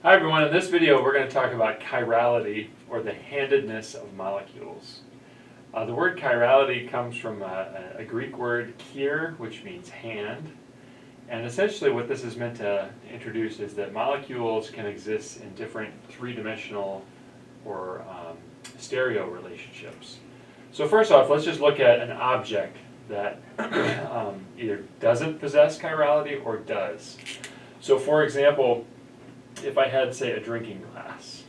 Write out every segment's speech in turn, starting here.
Hi everyone, in this video we're going to talk about chirality, or the handedness of molecules. The word chirality comes from a Greek word chir, which means hand. And essentially what this is meant to introduce is that molecules can exist in different three-dimensional or stereo relationships. So first off, let's just look at an object that either doesn't possess chirality or does. So for example, if I had, say, a drinking glass,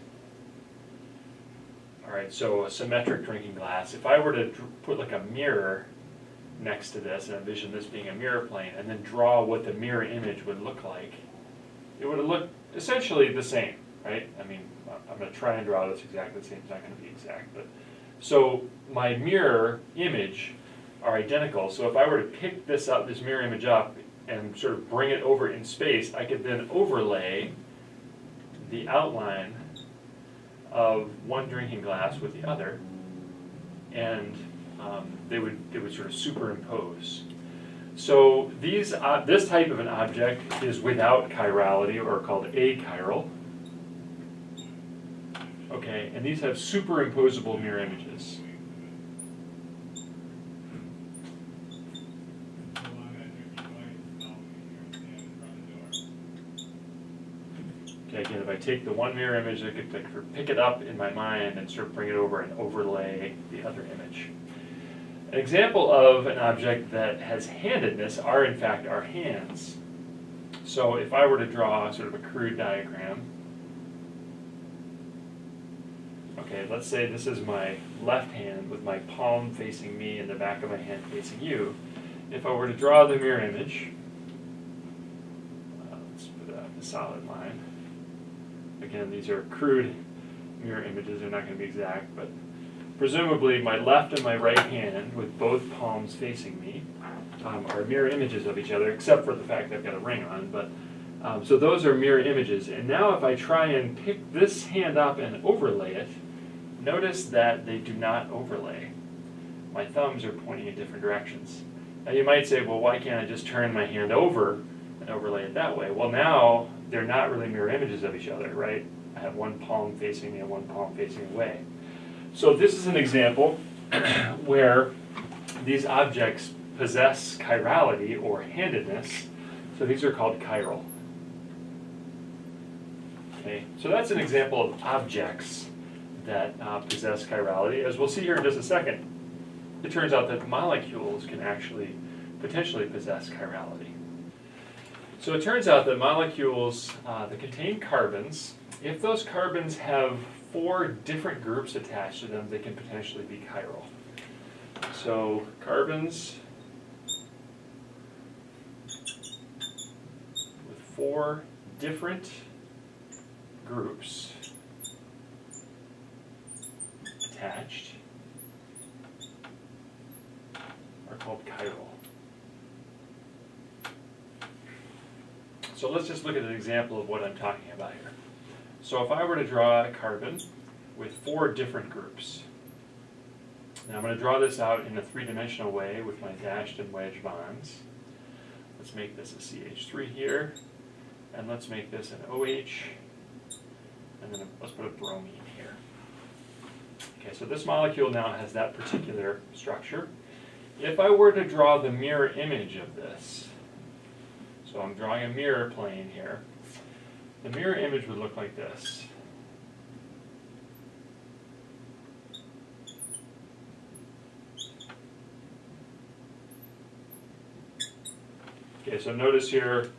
all right, so a symmetric drinking glass, if I were to put like a mirror next to this and envision this being a mirror plane and then draw what the mirror image would look like, it would look essentially the same, right? I mean, I'm going to try and draw this exactly the same. It's not going to be exact, but so my mirror image are identical. So if I were to pick this up, this mirror image up, and sort of bring it over in space, I could then overlay the outline of one drinking glass with the other, and they would sort of superimpose. So this type of an object is without chirality, or called achiral. Okay, and these have superimposable mirror images. Okay, again, if I take the one mirror image, I could sort of pick it up in my mind and sort of bring it over and overlay the other image. An example of an object that has handedness are, in fact, our hands. So if I were to draw sort of a crude diagram, okay, let's say this is my left hand with my palm facing me and the back of my hand facing you. If I were to draw the mirror image, let's put a solid line. Again, these are crude mirror images, they're not going to be exact, but presumably my left and my right hand with both palms facing me are mirror images of each other, except for the fact that I've got a ring on. But so those are mirror images. And now if I try and pick this hand up and overlay it, notice that they do not overlay. My thumbs are pointing in different directions. Now you might say, well, why can't I just turn my hand over and overlay it that way? Well, now they're not really mirror images of each other, right? I have one palm facing me and one palm facing away. So this is an example where these objects possess chirality, or handedness. So these are called chiral. Okay, so that's an example of objects that possess chirality. As we'll see here in just a second, it turns out that molecules can actually potentially possess chirality. So it turns out that molecules that contain carbons, if those carbons have 4 different groups attached to them, they can potentially be chiral. So carbons with 4 different groups attached are called chiral. So let's just look at an example of what I'm talking about here. So if I were to draw a carbon with 4 different groups, now I'm going to draw this out in a 3-dimensional way with my dashed and wedged bonds. Let's make this a CH3 here, and let's make this an OH, and then let's put a bromine here. Okay, so this molecule now has that particular structure. If I were to draw the mirror image of this, so I'm drawing a mirror plane here, the mirror image would look like this. Okay, so notice here,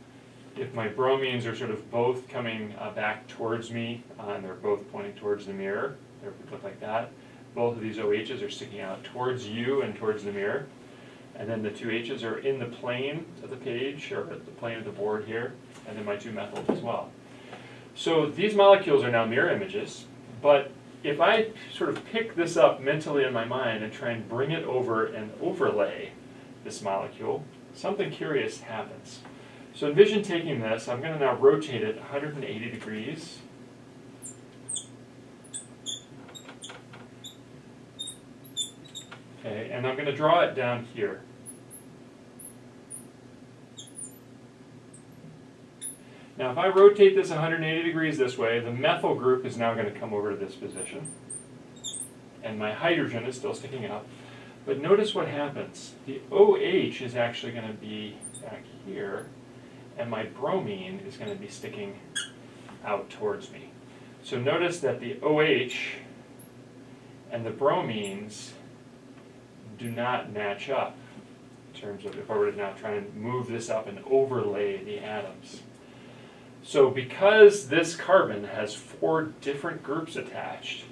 if my bromines are sort of both coming back towards me, and they're both pointing towards the mirror, they would look like that. Both of these OHs are sticking out towards you and towards the mirror. And then the 2 H's are in the plane of the page, or the plane of the board here, and then my 2 methyls as well. So these molecules are now mirror images, but if I sort of pick this up mentally in my mind and try and bring it over and overlay this molecule, something curious happens. So envision taking this, I'm going to now rotate it 180 degrees. Okay, and I'm going to draw it down here. Now if I rotate this 180 degrees this way, the methyl group is now going to come over to this position. And my hydrogen is still sticking out. But notice what happens. The OH is actually going to be back here, and my bromine is going to be sticking out towards me. So notice that the OH and the bromines do not match up in terms of if I were to now try and move this up and overlay the atoms. So because this carbon has 4 different groups attached,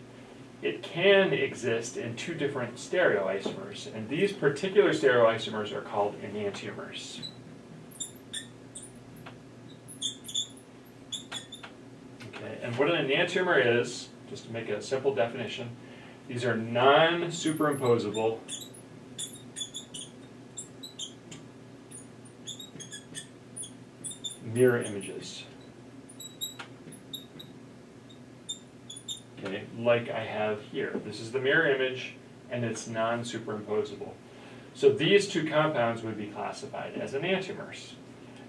it can exist in 2 different stereoisomers, and these particular stereoisomers are called enantiomers. Okay, and what an enantiomer is, just to make a simple definition, these are non-superimposable mirror images. Okay, like I have here. This is the mirror image, and it's non-superimposable. So these 2 compounds would be classified as enantiomers.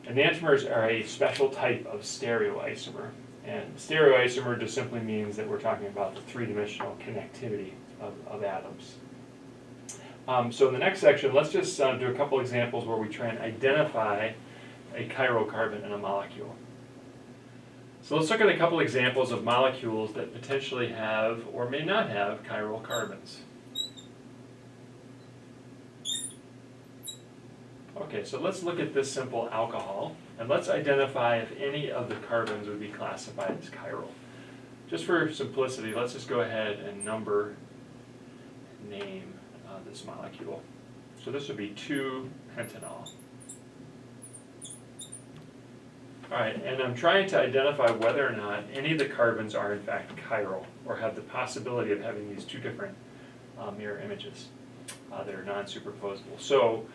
Enantiomers are a special type of stereoisomer. And stereoisomer just simply means that we're talking about the 3-dimensional connectivity of atoms. So in the next section, let's just do a couple examples where we try and identify a chiral carbon in a molecule. So let's look at a couple examples of molecules that potentially have or may not have chiral carbons. Okay, so let's look at this simple alcohol, and let's identify if any of the carbons would be classified as chiral. Just for simplicity, let's just go ahead and name this molecule. So this would be 2-pentanol. All right, and I'm trying to identify whether or not any of the carbons are in fact chiral or have the possibility of having these 2 different mirror images that are non-superposable. So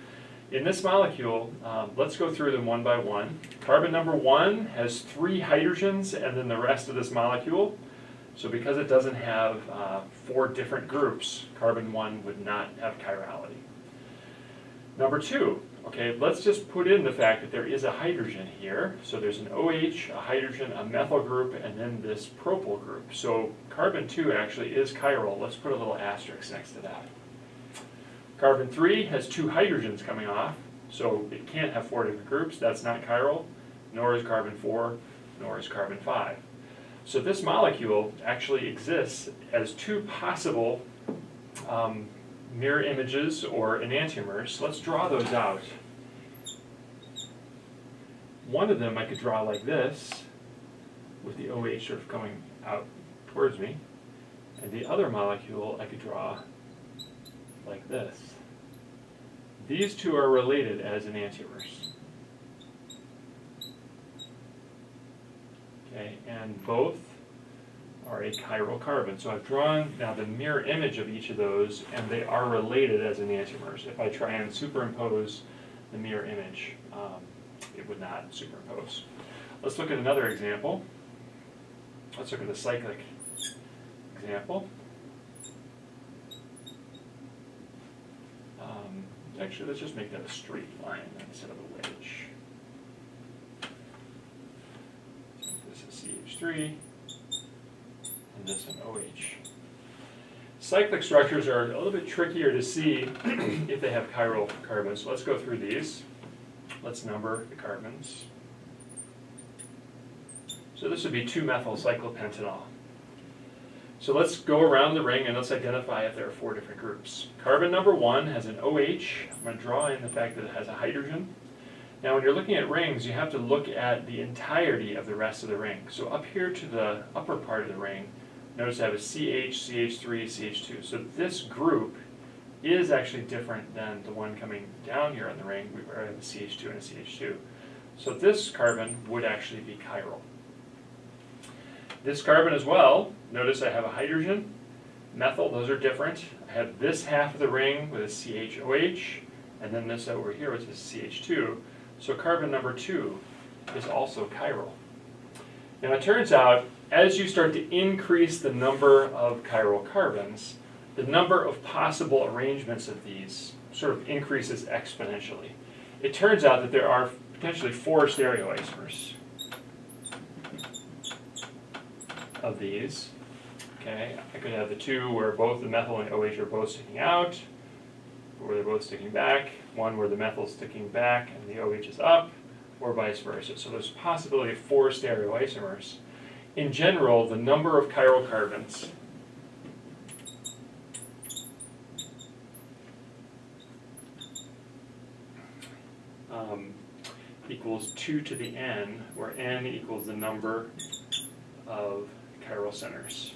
in this molecule, let's go through them one by one. Carbon number 1 has 3 hydrogens and then the rest of this molecule. So because it doesn't have 4 different groups, carbon 1 would not have chirality. Number 2, okay, let's just put in the fact that there is a hydrogen here. So there's an OH, a hydrogen, a methyl group, and then this propyl group. So carbon 2 actually is chiral. Let's put a little asterisk next to that. Carbon 3 has 2 hydrogens coming off, so it can't have 4 different groups. That's not chiral, nor is carbon 4, nor is carbon 5. So this molecule actually exists as 2 possible mirror images or enantiomers. Let's draw those out. One of them I could draw like this, with the OH sort of coming out towards me, and the other molecule I could draw like this. These 2 are related as enantiomers. Okay, and both are a chiral carbon. So I've drawn now the mirror image of each of those, and they are related as enantiomers. If I try and superimpose the mirror image, it would not superimpose. Let's look at another example. Let's look at the cyclic example. Actually, let's just make that a straight line instead of a wedge. So this is CH3, and this an OH. Cyclic structures are a little bit trickier to see if they have chiral carbons. So let's go through these. Let's number the carbons. So this would be 2-methylcyclopentanol. So let's go around the ring and let's identify if there are 4 different groups. Carbon number 1 has an OH. I'm going to draw in the fact that it has a hydrogen. Now when you're looking at rings, you have to look at the entirety of the rest of the ring. So up here to the upper part of the ring, notice I have a CH, CH3, CH2. So this group is actually different than the one coming down here on the ring where I have a CH2 and a CH2. So this carbon would actually be chiral. This carbon as well, notice I have a hydrogen, methyl, those are different. I have this half of the ring with a CHOH, and then this over here which is CH2. So carbon number 2 is also chiral. Now it turns out, as you start to increase the number of chiral carbons, the number of possible arrangements of these sort of increases exponentially. It turns out that there are potentially 4 stereoisomers. of these. Okay, I could have the two where both the methyl and OH are both sticking out, where they're both sticking back, one where the methyl is sticking back and the OH is up, or vice versa. So there's a possibility of 4 stereoisomers. In general, the number of chiral carbons equals 2 to the n, where n equals the number of chiral centers.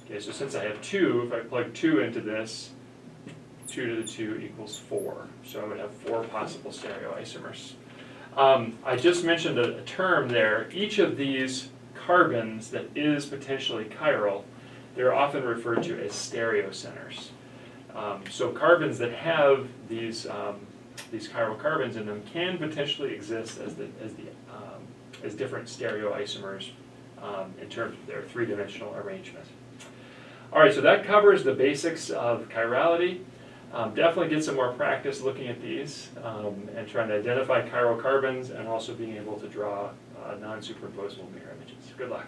Okay, so since I have 2, if I plug 2 into this, 2 to the 2 equals 4. So I would have 4 possible stereoisomers. I just mentioned a term there. Each of these carbons that is potentially chiral, they're often referred to as stereocenters. So carbons that have these chiral carbons in them can potentially exist as different stereoisomers in terms of their 3-dimensional arrangement. All right, so that covers the basics of chirality. Definitely get some more practice looking at these and trying to identify chiral carbons and also being able to draw non-superimposable mirror images. Good luck.